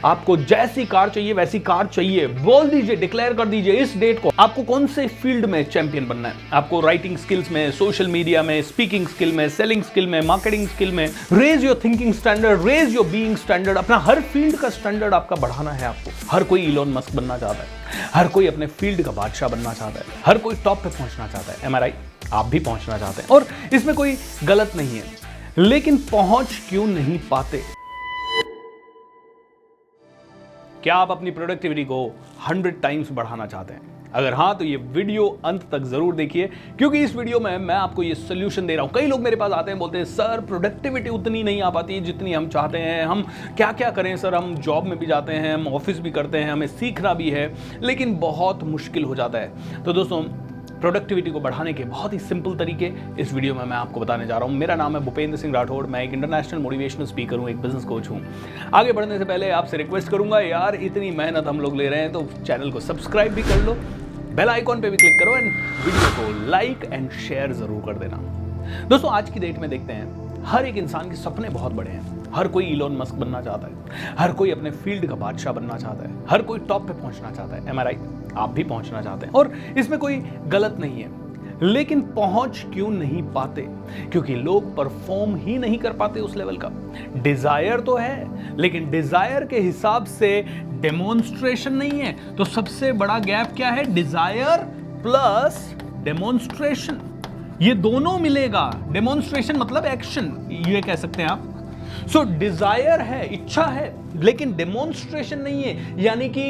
आपको जैसी कार चाहिए वैसी कार चाहिए, बोल दीजिए, डिक्लेयर कर दीजिए इस डेट को आपको कौन से फील्ड में चैंपियन बनना है। आपको राइटिंग स्किल्स में, सोशल मीडिया में, स्पीकिंग स्किल में, सेलिंग स्किल में, मार्केटिंग स्किल में, raise your thinking standard, raise your being standard, अपना हर फील्ड का स्टैंडर्ड आपका बढ़ाना है। आपको हर कोई इलोन मस्क बनना चाहता है, हर कोई अपने फील्ड का बादशाह बनना चाहता है, हर कोई टॉप पे पहुंचना चाहता है। एम आई राइट? आप भी पहुंचना चाहते हैं और इसमें कोई गलत नहीं है, लेकिन पहुंच क्यों नहीं पाते? क्या आप अपनी प्रोडक्टिविटी को 100 टाइम्स बढ़ाना चाहते हैं? अगर हाँ तो ये वीडियो अंत तक जरूर देखिए, क्योंकि इस वीडियो में मैं आपको ये सोल्यूशन दे रहा हूं। कई लोग मेरे पास आते हैं, बोलते हैं सर प्रोडक्टिविटी उतनी नहीं आ पाती जितनी हम चाहते हैं, हम क्या क्या करें सर, हम जॉब में भी जाते हैं, हम ऑफिस भी करते हैं, हमें सीखना भी है, लेकिन बहुत मुश्किल हो जाता है। तो दोस्तों, प्रोडक्टिविटी को बढ़ाने के बहुत ही सिंपल तरीके इस वीडियो में मैं आपको बताने जा रहा हूं। मेरा नाम है भूपेंद्र सिंह राठौड़, मैं एक इंटरनेशनल मोटिवेशनल स्पीकर हूं, एक बिजनेस कोच हूं। आगे बढ़ने से पहले आपसे रिक्वेस्ट करूंगा, यार इतनी मेहनत हम लोग ले रहे हैं तो चैनल को सब्सक्राइब भी कर लो, बेल आइकॉन पे भी क्लिक करो एंड वीडियो को लाइक एंड शेयर जरूर कर देना। दोस्तों, आज की डेट में देखते हैं हर एक इंसान के सपने बहुत बड़े हैं। हर कोई इलोन मस्क बनना चाहता है, हर कोई अपने फील्ड का बादशाह बनना चाहता है, हर कोई टॉप पे पहुंचना चाहता है। एम आई राइट? आप भी पहुंचना चाहते हैं और इसमें कोई गलत नहीं है, लेकिन पहुंच क्यों नहीं पाते? क्योंकि लोग परफॉर्म ही नहीं कर पाते उस लेवल का। डिजायर तो है, लेकिन डिजायर के हिसाब से डेमोन्स्ट्रेशन नहीं है। तो सबसे बड़ा गैप क्या है? डिजायर प्लस डेमोन्स्ट्रेशन, ये दोनों मिलेगा। डेमोन्स्ट्रेशन मतलब एक्शन, ये कह सकते हैं आप। सो डिजायर है, इच्छा है, लेकिन डेमोन्स्ट्रेशन नहीं है, यानी कि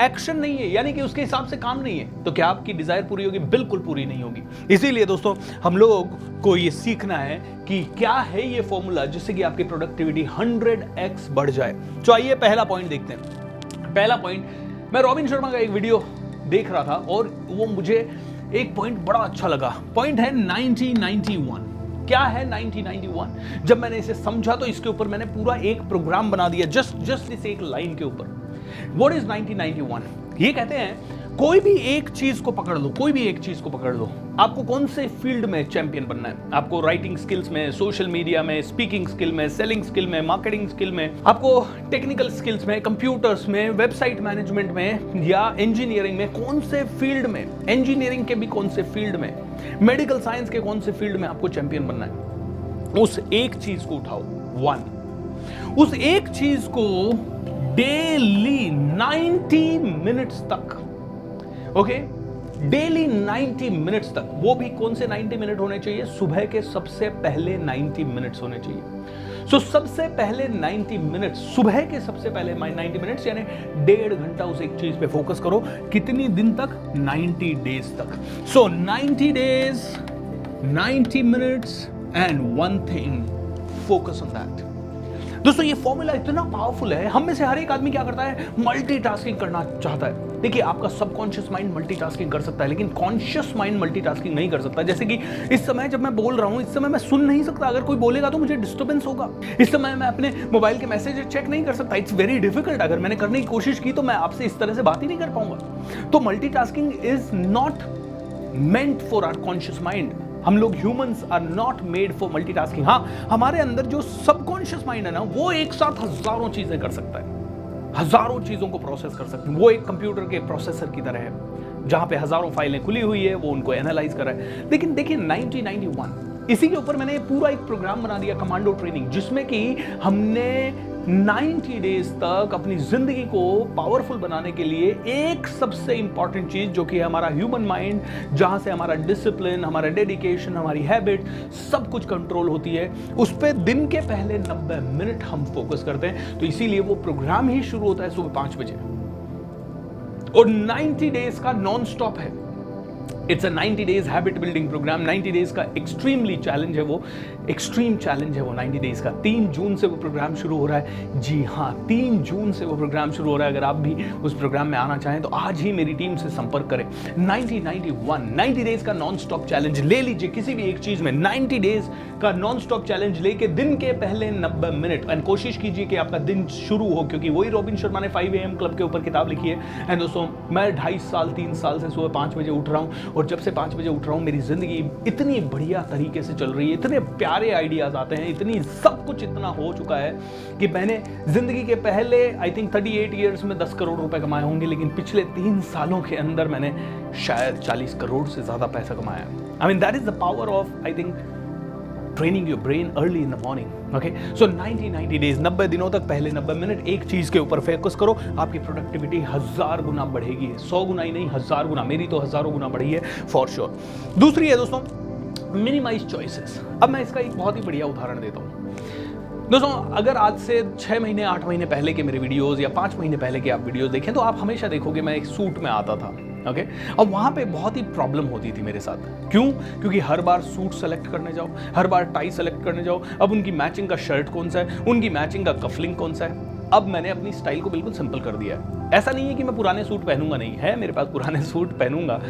एक्शन नहीं है, यानी कि उसके हिसाब से काम नहीं है। तो क्या आपकी डिजायर पूरी होगी? बिल्कुल पूरी नहीं होगी। इसीलिए दोस्तों, हम लोग को ये सीखना है कि क्या है ये फॉर्मूला जिससे कि आपकी प्रोडक्टिविटी 100x बढ़ जाए। तो आइए पहला पॉइंट देखते हैं। पहला पॉइंट, मैं रॉबिन शर्मा का एक वीडियो देख रहा था और वो मुझे एक पॉइंट बड़ा अच्छा लगा। पॉइंट है 1991। क्या है 1991? जब मैंने इसे समझा तो इसके ऊपर मैंने पूरा एक प्रोग्राम बना दिया, जस्ट इस एक लाइन के ऊपर। What is 1991? ये कहते हैं कोई भी एक चीज को पकड़ लो, कोई भी एक चीज को पकड़ लो। आपको कौन से फील्ड में चैंपियन बनना है? आपको राइटिंग स्किल्स में, सोशल मीडिया में, स्पीकिंग स्किल में, सेलिंग स्किल में, मार्केटिंग स्किल में, आपको टेक्निकल स्किल्स में, कंप्यूटर्स में, वेबसाइट मैनेजमेंट में, या इंजीनियरिंग में? कौन से फील्ड में? इंजीनियरिंग के भी कौन से फील्ड में? मेडिकल साइंस के कौन से फील्ड में आपको चैंपियन बनना है? उस एक चीज को उठाओ, उस एक चीज को डेली 90 मिनट्स तक, ओके, डेली 90 मिनट्स तक। वो भी कौन से 90 मिनट होने चाहिए? सुबह के सबसे पहले 90 मिनट्स होने चाहिए। सो सबसे पहले 90 मिनट्स, सुबह के सबसे पहले 90 मिनट्स, यानी 1.5 घंटा उस एक चीज पे फोकस करो। कितनी दिन तक? 90 डेज तक। सो 90 days, 90 minutes and one thing, focus on that. दोस्तों, ये फॉर्मूला इतना पावरफुल है। हम में से हर एक आदमी क्या करता है? मल्टीटास्किंग करना चाहता है। देखिए, आपका सबकॉन्शियस माइंड मल्टीटास्किंग कर सकता है, लेकिन कॉन्शियस माइंड मल्टीटास्किंग नहीं कर सकता। जैसे कि इस समय जब मैं बोल रहा हूं, इस समय मैं सुन नहीं सकता। अगर कोई बोलेगा तो मुझे डिस्टर्बेंस होगा। इस समय मैं अपने मोबाइल के मैसेज चेक नहीं कर सकता। It's very difficult. अगर मैंने करने की कोशिश की तो मैं आपसे इस तरह से बात ही नहीं कर पाऊंगा। तो multitasking is not meant for our conscious mind. हम लोग humans are not made for multitasking. हाँ, हमारे अंदर जो सबकॉन्शियस माइंड है ना, वो एक साथ हजारों चीजें कर सकता है, हजारों चीजों को प्रोसेस कर सकते हैं। वो एक कंप्यूटर के प्रोसेसर की तरह है, जहां पे हजारों फाइलें खुली हुई है, वो उनको एनालाइज कर रहा है। लेकिन देखिए 1991, इसी के ऊपर मैंने पूरा एक प्रोग्राम बना दिया, कमांडो ट्रेनिंग, जिसमें कि हमने 90 डेज तक अपनी जिंदगी को पावरफुल बनाने के लिए एक सबसे इंपॉर्टेंट चीज, जो कि हमारा ह्यूमन माइंड, जहां से हमारा डिसिप्लिन, हमारा डेडिकेशन, हमारी हैबिट, सब कुछ कंट्रोल होती है, उस पर दिन के पहले 90 मिनट हम फोकस करते हैं। तो इसीलिए वो प्रोग्राम ही शुरू होता है सुबह 5 बजे और 90 डेज का नॉन स्टॉप है। It's a 90 days habit building program. 90 days का एक्सट्रीमली चैलेंज है, वो एक्सट्रीम चैलेंज है वो 90 डेज का। 3 जून से वो प्रोग्राम शुरू हो रहा है। जी हाँ, 3 जून से वो प्रोग्राम शुरू हो रहा है। अगर आप भी उस प्रोग्राम में आना चाहें तो आज ही मेरी टीम से संपर्क करें। 90 डेज का नॉन स्टॉप चैलेंज ले लीजिए किसी भी एक चीज में। 90 डेज का नॉन स्टॉप चैलेंज लेके दिन के पहले 90 मिनट, एंड कोशिश कीजिए कि आपका दिन शुरू हो, क्योंकि वही रॉबिन शर्मा ने 5 AM क्लब के ऊपर किताब लिखी है। एंड दोस्तों, मैं 2.5 साल 3 साल से सुबह 5 बजे उठ रहा हूँ और जब से 5 बजे उठ रहा हूँ मेरी ज़िंदगी इतनी बढ़िया तरीके से चल रही है, इतने प्यारे आइडियाज़ आते हैं, इतनी सब कुछ इतना हो चुका है कि मैंने ज़िंदगी के पहले आई थिंक 38 ईयर्स में 10 करोड़ रुपए कमाए होंगे, लेकिन पिछले 3 सालों के अंदर मैंने शायद 40 करोड़ से ज़्यादा पैसा कमाया। I mean that is the power of I think training your brain early in the morning. Okay, so 90 days, 90 दिनों तक पहले 90 मिनट एक चीज के ऊपर फोकस करो, आपकी प्रोडक्टिविटी 1000 गुना बढ़ेगी। 100 गुना ही नहीं, 1000 गुना। मेरी तो हजारों गुना बढ़ी है फॉर श्योर। दूसरी है दोस्तों मिनिमाइज चॉइसेस। अब मैं इसका एक बहुत ही बढ़िया उदाहरण देता हूँ। दोस्तों अगर आज से 6 महीने 8 महीने पहले के मेरे वीडियोस या 5 महीने पहले के आप वीडियोस देखें तो आप हमेशा देखोगे मैं एक सूट में आता था। ओके, अब वहां पे बहुत ही प्रॉब्लम होती थी मेरे साथ। क्यों? क्योंकि हर बार सूट सेलेक्ट करने जाओ, हर बार टाई सेलेक्ट करने जाओ, अब उनकी मैचिंग का शर्ट कौन सा है, उनकी मैचिंग का कफलिंग कौन सा है। अब मैंने अपनी स्टाइल को बिल्कुल सिंपल कर दिया है। ऐसा नहीं है कि मैं पुराने सूट पहनूंगा, नहीं है, मेरे पास पुराने सूट पहनूंगा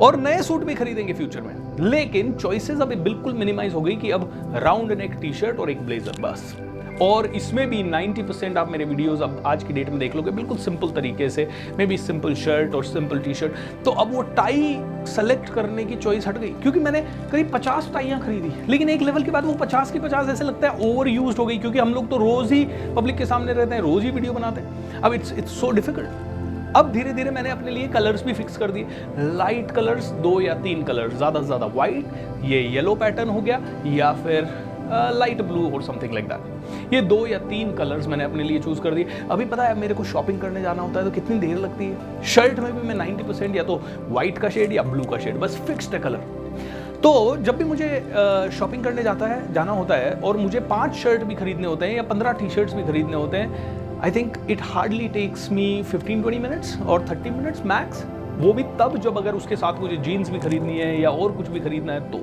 और नए सूट भी खरीदेंगे फ्यूचर में, लेकिन चॉइसेस अभी बिल्कुल मिनिमाइज हो गई कि अब राउंड नेक टी शर्ट और एक ब्लेजर बस। और इसमें भी 90% आप मेरे वीडियोस अब आज की डेट में देख लोगे बिल्कुल सिंपल तरीके से, मे बी सिंपल शर्ट और सिंपल टी शर्ट। तो अब वो टाई सेलेक्ट करने की चॉइस हट गई, क्योंकि मैंने करीब 50 टाइयां खरीदी, लेकिन एक लेवल के बाद वो 50 की 50 ऐसे लगता है ओवर यूज्ड हो गई, क्योंकि हम लोग तो रोज ही पब्लिक के सामने रहते हैं, रोज ही वीडियो बनाते हैं। अब इट्स सो डिफिकल्ट। अब धीरे धीरे मैंने अपने लिए कलर्स भी फिक्स कर दिए, लाइट कलर्स 2 या 3 कलर, ज्यादा से ज्यादा व्हाइट, ये येलो पैटर्न हो गया, या फिर लाइट ब्लू और समथिंग लाइक दैट। ये 2 या 3 कलर्स मैंने अपने लिए चूज कर दिए। अभी पता है मेरे को शॉपिंग करने जाना होता है तो कितनी देर लगती है। शर्ट में भी मैं 90% या तो व्हाइट का शेड या ब्लू का शेड, बस फिक्स्ड है कलर। तो जब भी मुझे शॉपिंग करने जाना होता है और मुझे 5 शर्ट भी खरीदने होते हैं या 15 टी शर्ट्स भी खरीदने होते हैं, I think it hardly takes me 15-20 minutes और 30 मिनट्स मैक्स। वो भी तब जब अगर उसके साथ मुझे जीन्स भी खरीदनी है या और कुछ भी खरीदना है तो।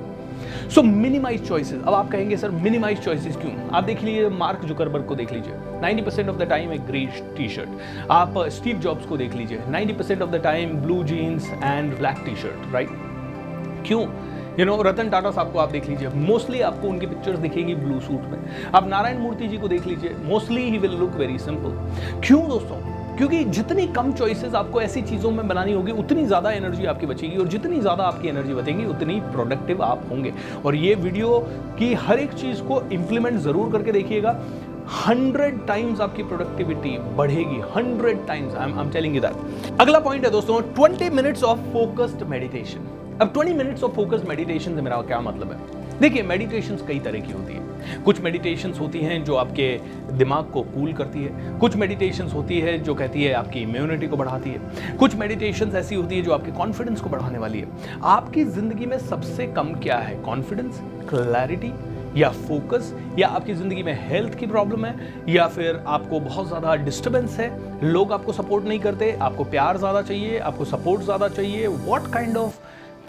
सो मिनिमाइज चॉइसेस। अब आप कहेंगे सर मिनिमाइज चॉइसेस क्यों? आप देख लीजिए मार्क जुकरबर्ग को देख लीजिए, 90% ऑफ द टाइम एक ग्रे टी शर्ट। आप स्टीव जॉब्स को देख लीजिए, 90% of the time blue jeans and black T shirt, right? क्यों? रतन टाटा साहब को आप देख लीजिए, मोस्टली आपको उनकी पिक्चर्स दिखेगी ब्लू सूट में। आप नारायण मूर्ति जी को देख लीजिए, mostly he will look very simple. क्यों दोस्तों? क्योंकि जितनी कम चॉइसेस आपको ऐसी चीजों में बनानी होगी उतनी ज्यादा एनर्जी आपकी बचेगी, और जितनी ज्यादा आपकी एनर्जी बचेगी उतनी प्रोडक्टिव आप होंगे। और ये वीडियो की हर एक चीज को इंप्लीमेंट जरूर करके देखिएगा, 100 टाइम्स आपकी प्रोडक्टिविटी बढ़ेगी, 100 times. I am telling you that. अगला पॉइंट है दोस्तों 20 मिनट्स ऑफ फोकस्ड मेडिटेशन। अब 20 मिनट्स ऑफ फोकस्ड मेडिटेशन से मेरा क्या मतलब है? देखिए मेडिटेशंस कई तरह की होती है। कुछ मेडिटेशंस होती हैं जो आपके दिमाग को कूल करती है, कुछ मेडिटेशंस होती है जो कहती है आपकी इम्यूनिटी को बढ़ाती है, कुछ मेडिटेशंस ऐसी होती है जो आपके कॉन्फिडेंस को बढ़ाने वाली है। आपकी जिंदगी में सबसे कम क्या है? कॉन्फिडेंस, क्लैरिटी या फोकस, या आपकी जिंदगी में हेल्थ की प्रॉब्लम है, या फिर आपको बहुत ज्यादा डिस्टर्बेंस है, लोग आपको सपोर्ट नहीं करते, आपको प्यार ज्यादा चाहिए, आपको सपोर्ट ज्यादा चाहिए। What kind of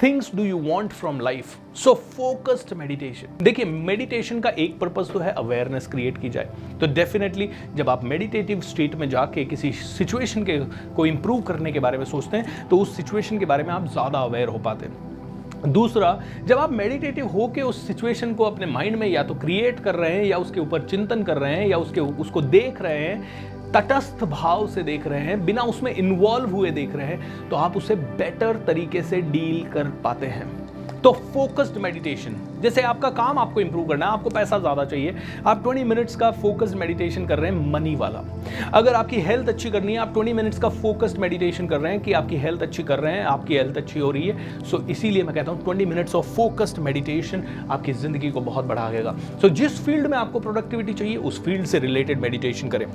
things do you want from life? So focused meditation. देखिए मेडिटेशन का एक पर्पस तो है अवेयरनेस क्रिएट की जाए, तो डेफिनेटली जब आप मेडिटेटिव स्टेट में जाके किसी सिचुएशन के को इंप्रूव करने के बारे में सोचते हैं तो उस सिचुएशन के बारे में आप ज्यादा अवेयर हो पाते हैं। दूसरा, जब आप मेडिटेटिव होके उस सिचुएशन को अपने माइंड में या तो क्रिएट कर रहे हैं या उसके ऊपर चिंतन कर रहे हैं या उसको देख रहे हैं, तटस्थ भाव से देख रहे हैं, बिना उसमें इन्वॉल्व हुए देख रहे हैं, तो आप उसे बेटर तरीके से डील कर पाते हैं। तो फोकस्ड मेडिटेशन, जैसे आपका काम आपको इंप्रूव करना है, आपको पैसा ज्यादा चाहिए, आप 20 मिनट्स का फोकस्ड मेडिटेशन कर रहे हैं मनी वाला। अगर आपकी हेल्थ अच्छी करनी है, आप 20 मिनट्स का फोकस्ड मेडिटेशन कर रहे हैं कि आपकी हेल्थ अच्छी कर रहे हैं, आपकी हेल्थ अच्छी हो रही है। सो इसीलिए मैं कहता हूं 20 मिनट्स ऑफ फोकस्ड मेडिटेशन आपकी जिंदगी को बहुत बढ़ाएगा। सो जिस फील्ड में आपको प्रोडक्टिविटी चाहिए उस फील्ड से रिलेटेड मेडिटेशन करें।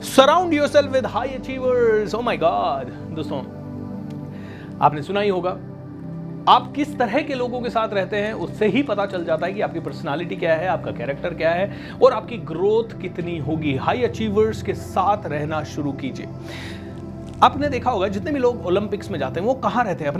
Surround yourself with high achievers. Oh my God दोस्तों, आपने सुना ही होगा, आप किस तरह के लोगों के साथ रहते हैं उससे ही पता चल जाता है कि आपकी पर्सनालिटी क्या है, आपका कैरेक्टर क्या है और आपकी ग्रोथ कितनी होगी। हाई अचीवर्स के साथ रहना शुरू कीजिए। आपने देखा होगा जितने भी लोग ओलंपिक्स में जाते हैं वो कहाँ रहते हैं?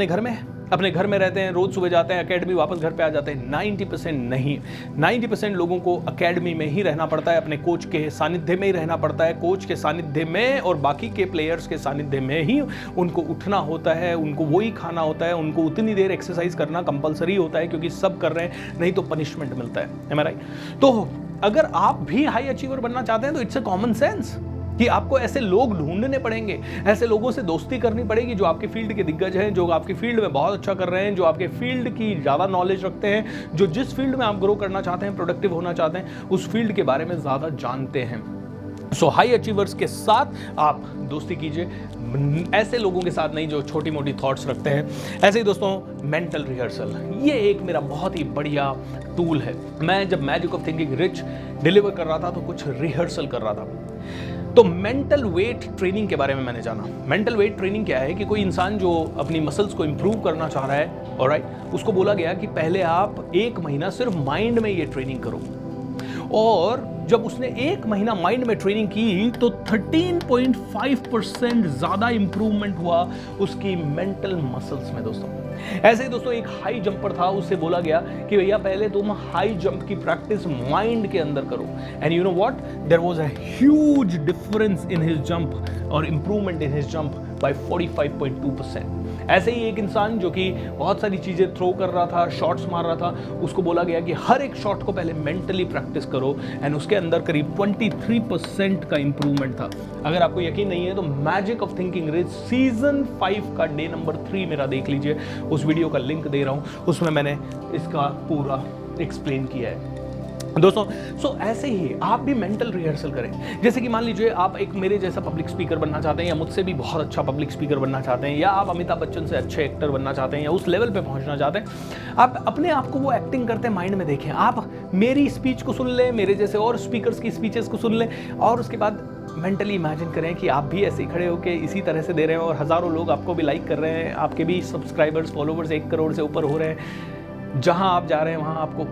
अपने घर में रहते हैं, रोज सुबह जाते हैं एकेडमी, वापस घर पे आ जाते हैं। 90% नहीं, 90% लोगों को एकेडमी में ही रहना पड़ता है, अपने कोच के सानिध्य में ही रहना पड़ता है, कोच के सानिध्य में और बाकी के प्लेयर्स के सानिध्य में ही उनको उठना होता है, उनको वही खाना होता है, उनको उतनी देर एक्सरसाइज करना कंपलसरी होता है क्योंकि सब कर रहे हैं, नहीं तो पनिशमेंट मिलता है। एम आई राइट? तो अगर आप भी हाई अचीवर बनना चाहते हैं तो इट्स अ कॉमन सेंस कि आपको ऐसे लोग ढूंढने पड़ेंगे, ऐसे लोगों से दोस्ती करनी पड़ेगी जो आपके फील्ड के दिग्गज हैं, जो आपके फील्ड में बहुत अच्छा कर रहे हैं, जो आपके फील्ड की ज़्यादा नॉलेज रखते हैं, जो जिस फील्ड में आप ग्रो करना चाहते हैं, प्रोडक्टिव होना चाहते हैं, उस फील्ड के बारे में ज़्यादा जानते हैं। सो हाई अचीवर्स के साथ आप दोस्ती कीजिए, ऐसे लोगों के साथ नहीं जो छोटी मोटी थॉट्स रखते हैं। ऐसे ही दोस्तों मेंटल रिहर्सल, ये एक मेरा बहुत ही बढ़िया टूल है। मैं जब magic of thinking rich deliver कर रहा था तो कुछ रिहर्सल कर रहा था। तो मेंटल वेट ट्रेनिंग के बारे में मैंने जाना। मेंटल वेट ट्रेनिंग क्या है कि कोई इंसान जो अपनी मसल्स को इंप्रूव करना चाह रहा है, ऑलराइट, उसको बोला गया कि पहले आप 1 महीना सिर्फ माइंड में ये ट्रेनिंग करो। और जब उसने 1 महीना माइंड में ट्रेनिंग की तो 13.5% ज्यादा इंप्रूवमेंट हुआ उसकी मेंटल मसल्स में दोस्तों। ऐसे ही दोस्तों एक हाई जंपर था, उससे बोला गया कि भैया पहले तुम हाई जंप की प्रैक्टिस माइंड के अंदर करो। And you know what, there was a huge difference in his jump और improvement in his jump by 45.2%। ऐसे ही एक इंसान जो कि बहुत सारी चीजें थ्रो कर रहा था, शॉट्स मार रहा था, उसको बोला गया कि हर एक शॉट को पहले मेंटली प्रैक्टिस करो। एंड उसके अंदर करीब 23% का इंप्रूवमेंट था। अगर आपको यकीन नहीं है तो magic of thinking rich season 5 का डे नंबर 3 मेरा देख लीजिए, उस वीडियो का लिंक दे रहा हूं, उसमें मैंने इसका पूरा एक्सप्लेन किया है दोस्तों। सो ऐसे ही आप भी मेंटल रिहर्सल करें। जैसे कि मान लीजिए आप एक मेरे जैसा पब्लिक स्पीकर बनना चाहते हैं, या मुझसे भी बहुत अच्छा पब्लिक स्पीकर बनना चाहते हैं, या आप अमिताभ बच्चन से अच्छे एक्टर बनना चाहते हैं, या उस लेवल पे पहुंचना चाहते हैं। आप अपने आप को वो एक्टिंग करते माइंड में देखें। आप मेरी स्पीच को सुन लें, मेरे जैसे और स्पीकर्स की स्पीचेस को सुन लें, और उसके बाद मेंटली इमेजिन करें कि आप भी ऐसे ही खड़े होकर इसी तरह से दे रहे हैं और हज़ारों लोग आपको भी लाइक कर रहे हैं, आपके भी सब्सक्राइबर्स फॉलोवर्स 1 करोड़ से ऊपर हो रहे हैं। जहाँ आप जा रहे हैं वहाँ आपको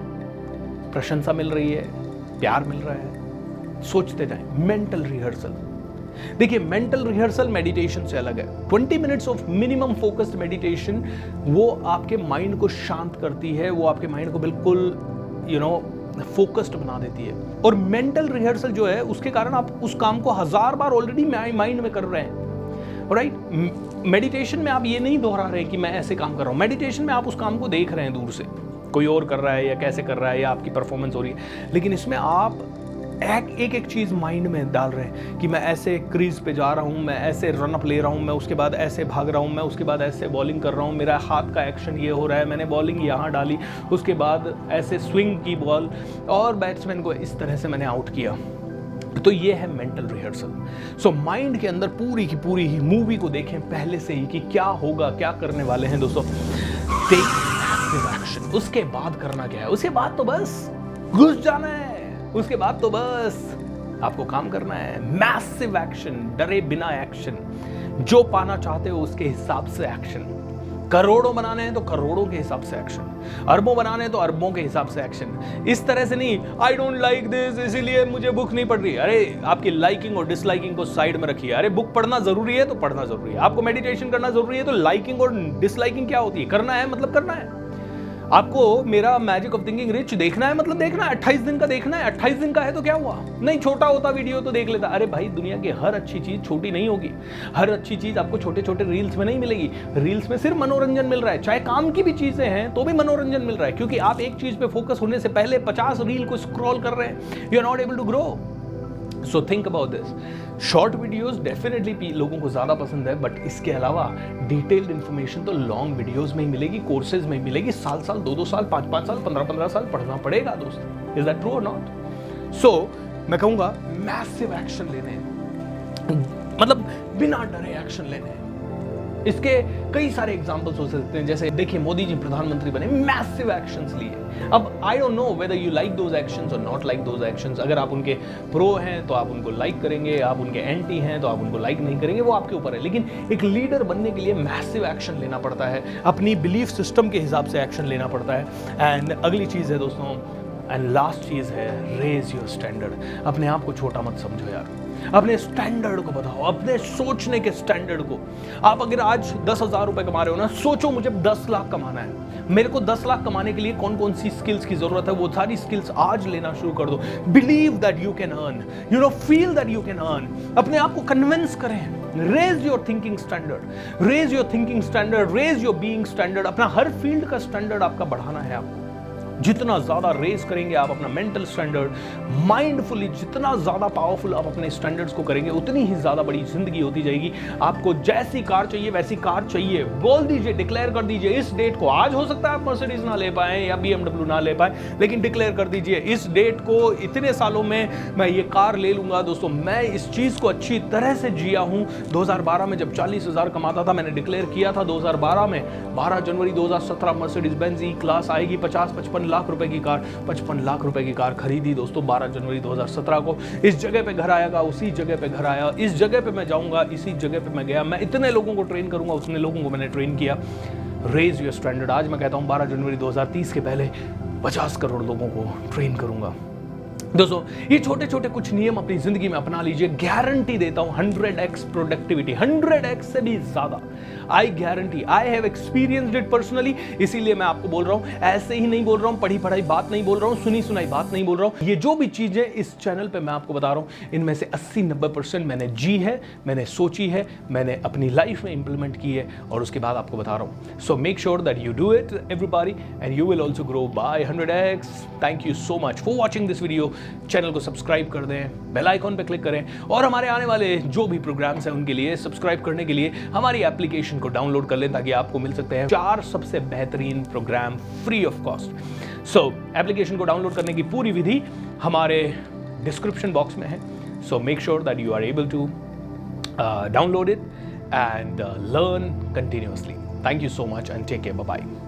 प्रशंसा मिल रही है, प्यार मिल रहा है। सोचते जाएं, मेंटल रिहर्सल। देखिए मेंटल रिहर्सल मेडिटेशन से अलग है। 20 minutes of minimum focused meditation वो आपके माइंड को शांत करती है, वो आपके माइंड को बिल्कुल फोकस्ड बना देती है। और मेंटल रिहर्सल जो है उसके कारण आप उस काम को 1000 बार ऑलरेडी माइंड में कर रहे हैं, राइट। मेडिटेशन में आप ये नहीं दोहरा रहे कि मैं ऐसे काम कर रहा हूं। मेडिटेशन में आप उस काम को देख रहे हैं दूर से, कोई और कर रहा है या कैसे कर रहा है या आपकी परफॉर्मेंस हो रही है, लेकिन इसमें आप एक चीज माइंड में डाल रहे हैं कि मैं ऐसे क्रीज पे जा रहा हूं, मैं ऐसे रन अप ले रहा हूं, मैं उसके बाद ऐसे भाग रहा हूं, मैं उसके बाद ऐसे बॉलिंग कर रहा हूं, मेरा हाथ का एक्शन ये हो रहा है, मैंने बॉलिंग यहाँ डाली, उसके बाद ऐसे स्विंग की बॉल और बैट्समैन को इस तरह से मैंने आउट किया। तो ये है मेंटल रिहर्सल। सो माइंड के अंदर पूरी की पूरी ही मूवी को देखें पहले से ही कि क्या होगा, क्या करने वाले हैं दोस्तों। एक्शन। उसके बाद करना क्या है? उसके बाद तो बस घुस जाना है, उसके बाद तो बस आपको काम करना है। मैसिव एक्शन, डरे बिना एक्शन। जो पाना चाहते हो उसके हिसाब से एक्शन। करोड़ों बनाने हैं तो करोड़ों के हिसाब से एक्शन, अरबों बनाने हैं तो अरबों के हिसाब से एक्शन। इस तरह से नहीं आई डोंट लाइक दिस इसीलिए मुझे बुक नहीं पढ़ रही। अरे आपकी लाइकिंग और डिसलाइकिंग को साइड में रखिए। अरे बुक पढ़ना जरूरी है तो पढ़ना जरूरी है, आपको मेडिटेशन करना जरूरी है तो लाइकिंग और डिसलाइकिंग क्या होती है? करना है मतलब करना है। आपको मेरा मैजिक ऑफ थिंकिंग रिच देखना है मतलब देखना है। 28 दिन का देखना है, 28 दिन का है तो क्या हुआ? नहीं छोटा होता वीडियो तो देख लेता। अरे भाई दुनिया की हर अच्छी चीज छोटी नहीं होगी, हर अच्छी चीज आपको छोटे छोटे रील्स में नहीं मिलेगी। रील्स में सिर्फ मनोरंजन मिल रहा है, चाहे काम की भी चीजें हैं तो भी मनोरंजन मिल रहा है, क्योंकि आप एक चीज पे फोकस होने से पहले 50 रील को स्क्रॉल कर रहे हैं। You are not able to grow. So think about this. Short videos definitely लोगों को ज्यादा पसंद है, बट इसके अलावा डिटेल्ड इंफॉर्मेशन तो लॉन्ग वीडियोस में ही मिलेगी, कोर्सेज में ही मिलेगी। साल 2 साल 5 साल 15 साल पढ़ना पड़ेगा दोस्त। इज दैट ट्रू और नॉट? सो मैं कहूंगा मैसिव एक्शन लेने, मतलब बिना डरे एक्शन लेने। इसके कई सारे एग्जांपल्स हो सकते हैं। जैसे देखिए मोदी जी प्रधानमंत्री बने, मैसिव एक्शंस लिए। अब I don't know whether you like those actions और नॉट लाइक दोज एक्शंस। अगर आप उनके प्रो हैं तो आप उनको लाइक करेंगे, आप उनके एंटी हैं तो आप उनको लाइक नहीं करेंगे, वो आपके ऊपर है। लेकिन एक लीडर बनने के लिए मैसिव एक्शन लेना पड़ता है, अपनी बिलीफ सिस्टम के हिसाब से एक्शन लेना पड़ता है। एंड अगली चीज है दोस्तों, एंड लास्ट चीज है, रेज योर स्टैंडर्ड। अपने आप को छोटा मत समझो यार, अपने स्टैंडर्ड को बताओ, अपने सोचने के स्टैंडर्ड को। आप अगर आज 10,000 रुपए कमा रहे हो ना, सोचो मुझे 10 लाख कमाना है। मेरे को 10 लाख कमाने के लिए कौन कौन सी स्किल्स की जरूरत है, वो सारी स्किल्स आज लेना शुरू कर दो। Believe that you can earn, feel that you can earn. अपने आप को कन्विंस करें। Raise your thinking standard, raise your thinking standard, raise your being standard. अपना हर फील्ड का स्टैंडर्ड आपका बढ़ाना है आपको। जितना ज़्यादा रेस करेंगे आप अपना मेंटल स्टैंडर्ड, माइंडफुली जितना ज़्यादा पावरफुल आप अपने स्टैंडर्ड्स को करेंगे, उतनी ही ज़्यादा बड़ी जिंदगी होती जाएगी। आपको जैसी कार चाहिए वैसी कार चाहिए, बोल दीजिए, डिक्लेयर कर दीजिए इस डेट को। आज हो सकता है आप मर्सिडीज ना ले पाए या BMW ना ले पाए, लेकिन डिक्लेयर कर दीजिए इस डेट को, इतने सालों में मैं ये कार ले लूंगा। दोस्तों, मैं इस चीज़ को अच्छी तरह से जिया हूँ। 2012 में जब 40,000 कमाता था, मैंने डिक्लेयर किया था 2012 में, 12 जनवरी 2017 मर्सिडीज बेंज ई क्लास आएगी, 50-55 लाख रुपए की कार, 55 लाख रुपए की कार खरीदी दोस्तों 12 जनवरी 2017 को। इस जगह पे घर आएगा, उसी जगह पे घर आया, इस जगह पे मैं जाऊंगा, इसी जगह पे मैं गया, मैं इतने लोगों को ट्रेन करूंगा, उतने लोगों को मैंने ट्रेन किया। Raise your standard. आज मैं कहता हूं 12 जनवरी 2030 के पहले 50 करोड़ लोगों को ट्रेन करूंगा। दोस्तों, ये छोटे छोटे कुछ नियम अपनी जिंदगी में अपना लीजिए, गारंटी देता हूं 100x प्रोडक्टिविटी, 100x से भी ज्यादा। I guarantee, I have experienced it personally, इसीलिए मैं आपको बोल रहा हूं। ऐसे ही नहीं बोल रहा हूं, पढ़ी पढ़ाई बात नहीं बोल रहा हूं, सुनी सुनाई बात नहीं बोल रहा हूं। ये जो भी चीजें इस चैनल पे मैं आपको बता रहा हूं, इनमें से 80-90% मैंने जी है, मैंने सोची है, मैंने अपनी लाइफ में इंप्लीमेंट की है, और उसके बाद आपको बता रहा हूं। सो make sure that you do it everybody, and you will also grow by 100x। Thank you so much for watching this video. Channel को सब्सक्राइब कर दें, बेल आइकॉन पे क्लिक करें, और हमारे आने वाले जो भी प्रोग्राम्स हैं उनके लिए सब्सक्राइब करने के लिए हमारी एप्लीकेशन को डाउनलोड कर लें, ताकि आपको मिल सकते हैं 4 सबसे बेहतरीन program free of cost. So application को डाउनलोड करने की पूरी विधि हमारे डिस्क्रिप्शन बॉक्स में है। So make sure that you are able to download it and learn continuously. Thank you so much and take care. Bye bye.